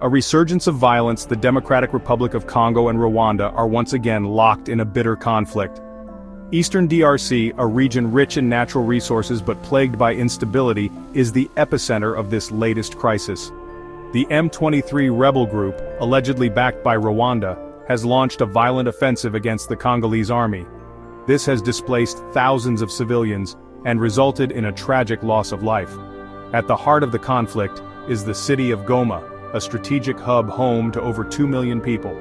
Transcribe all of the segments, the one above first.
A resurgence of violence. The Democratic Republic of Congo and Rwanda are once again locked in a bitter conflict. Eastern DRC, a region rich in natural resources but plagued by instability, is the epicenter of this latest crisis. The M23 rebel group, allegedly backed by Rwanda, has launched a violent offensive against the Congolese army. This has displaced thousands of civilians and resulted in a tragic loss of life. At the heart of the conflict is the city of Goma, a strategic hub home to over 2 million people.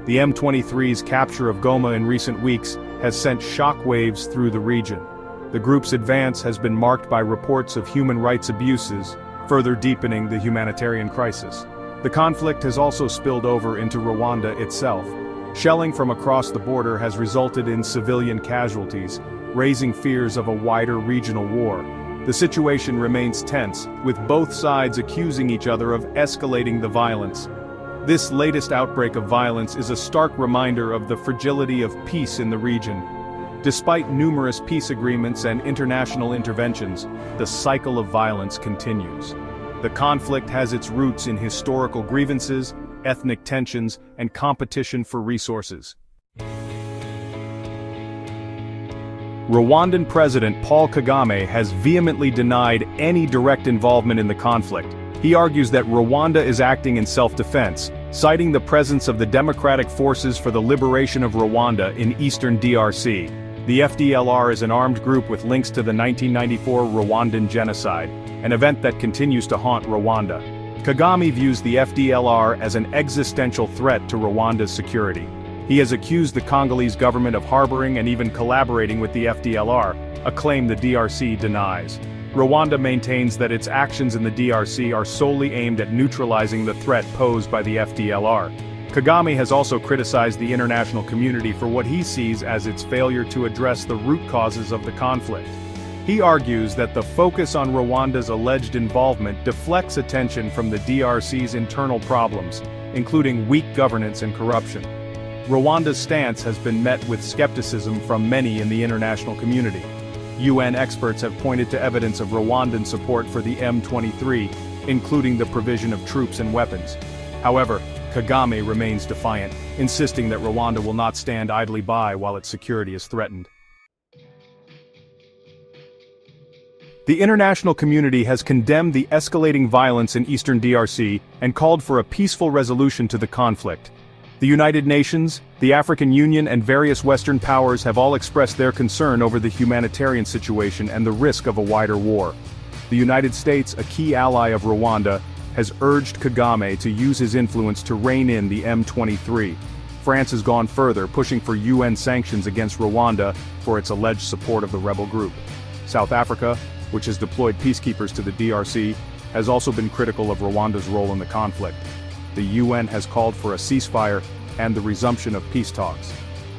The M23's capture of Goma in recent weeks has sent shockwaves through the region. The group's advance has been marked by reports of human rights abuses, further deepening the humanitarian crisis. The conflict has also spilled over into Rwanda itself. Shelling from across the border has resulted in civilian casualties, raising fears of a wider regional war. The situation remains tense, with both sides accusing each other of escalating the violence. This latest outbreak of violence is a stark reminder of the fragility of peace in the region. Despite numerous peace agreements and international interventions, the cycle of violence continues. The conflict has its roots in historical grievances, ethnic tensions, and competition for resources. Rwandan President Paul Kagame has vehemently denied any direct involvement in the conflict. He argues that Rwanda is acting in self-defense, citing the presence of the Democratic Forces for the Liberation of Rwanda in eastern DRC. The FDLR is an armed group with links to the 1994 Rwandan genocide, an event that continues to haunt Rwanda. Kagame views the FDLR as an existential threat to Rwanda's security. He has accused the Congolese government of harboring and even collaborating with the FDLR, a claim the DRC denies. Rwanda maintains that its actions in the DRC are solely aimed at neutralizing the threat posed by the FDLR. Kagame has also criticized the international community for what he sees as its failure to address the root causes of the conflict. He argues that the focus on Rwanda's alleged involvement deflects attention from the DRC's internal problems, including weak governance and corruption. Rwanda's stance has been met with skepticism from many in the international community. UN experts have pointed to evidence of Rwandan support for the M23, including the provision of troops and weapons. However, Kagame remains defiant, insisting that Rwanda will not stand idly by while its security is threatened. The international community has condemned the escalating violence in eastern DRC and called for a peaceful resolution to the conflict. The United Nations, the African Union, and various Western powers have all expressed their concern over the humanitarian situation and the risk of a wider war. The United States, a key ally of Rwanda, has urged Kagame to use his influence to rein in the M23. France has gone further, pushing for UN sanctions against Rwanda for its alleged support of the rebel group. South Africa, which has deployed peacekeepers to the DRC, has also been critical of Rwanda's role in the conflict. The UN has called for a ceasefire and the resumption of peace talks.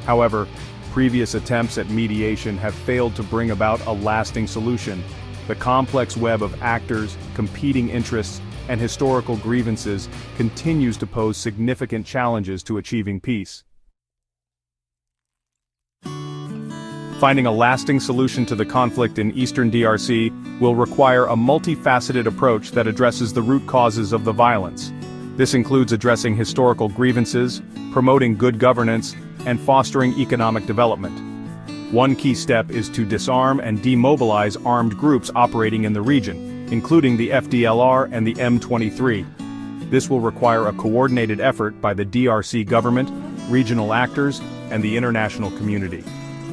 However, previous attempts at mediation have failed to bring about a lasting solution. The complex web of actors, competing interests, and historical grievances continues to pose significant challenges to achieving peace. Finding a lasting solution to the conflict in eastern DRC will require a multifaceted approach that addresses the root causes of the violence. This includes addressing historical grievances, promoting good governance, and fostering economic development. One key step is to disarm and demobilize armed groups operating in the region, including the FDLR and the M23. This will require a coordinated effort by the DRC government, regional actors, and the international community.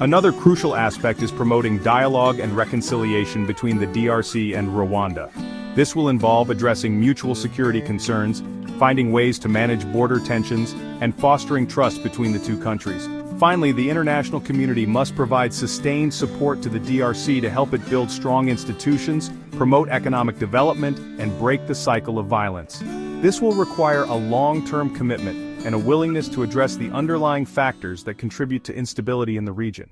Another crucial aspect is promoting dialogue and reconciliation between the DRC and Rwanda. This will involve addressing mutual security concerns, finding ways to manage border tensions, and fostering trust between the two countries. Finally, the international community must provide sustained support to the DRC to help it build strong institutions, promote economic development, and break the cycle of violence. This will require a long-term commitment and a willingness to address the underlying factors that contribute to instability in the region.